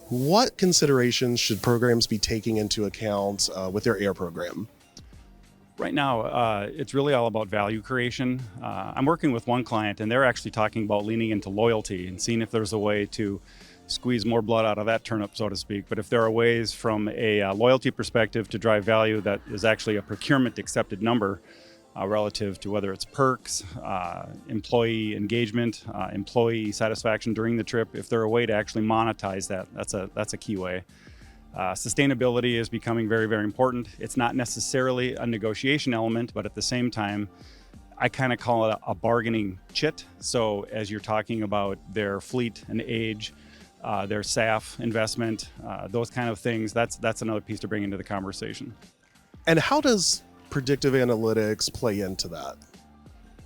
What considerations should programs be taking into account with their air program? Right now, it's really all about value creation. I'm working with one client, and they're actually talking about leaning into loyalty and seeing if there's a way to squeeze more blood out of that turnip, so to speak. But if there are ways from a loyalty perspective to drive value that is actually a procurement accepted number relative to whether it's perks, employee engagement, employee satisfaction during the trip, if there are a way to actually monetize that, that's a key way. Sustainability is becoming very, very important. It's not necessarily a negotiation element, but at the same time, I kind of call it a bargaining chit. So as you're talking about their fleet and age, their SAF investment, those kind of things, that's another piece to bring into the conversation. And how does predictive analytics play into that?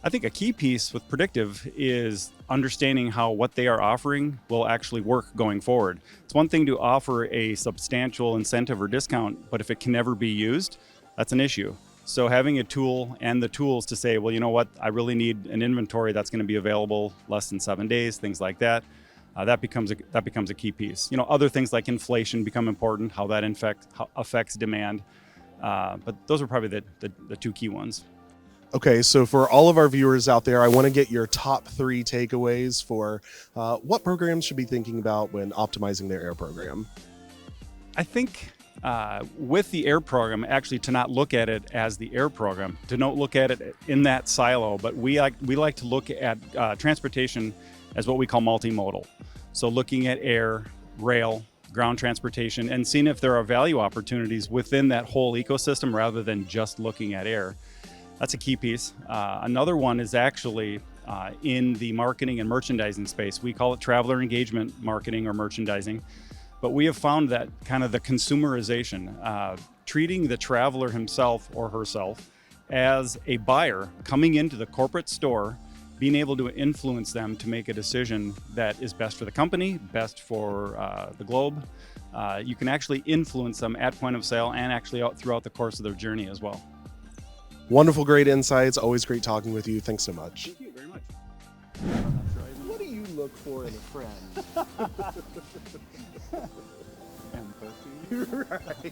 I think a key piece with predictive is understanding how what they are offering will actually work going forward. It's one thing to offer a substantial incentive or discount, but if it can never be used, that's an issue. So having a tool and the tools to say, well, you know what, I really need an inventory that's going to be available less than 7 days, things like that. That becomes a key piece. You know, other things like inflation become important, how that affects demand. But those are probably the two key ones. Okay, so for all of our viewers out there, I want to get your top 3 takeaways for what programs should be thinking about when optimizing their air program. I think with the air program, actually to not look at it as the air program, to not look at it in that silo, but we like to look at transportation as what we call multimodal. So looking at air, rail, ground transportation, and seeing if there are value opportunities within that whole ecosystem rather than just looking at air. That's a key piece. Another one is actually in the marketing and merchandising space. We call it traveler engagement marketing or merchandising, but we have found that kind of the consumerization, treating the traveler himself or herself as a buyer coming into the corporate store, being able to influence them to make a decision that is best for the company, best for the globe. You can actually influence them at point of sale and actually out throughout the course of their journey as well. Wonderful, great insights. Always great talking with you. Thanks so much. Thank you very much. What do you look for in a friend? Empathy. Right.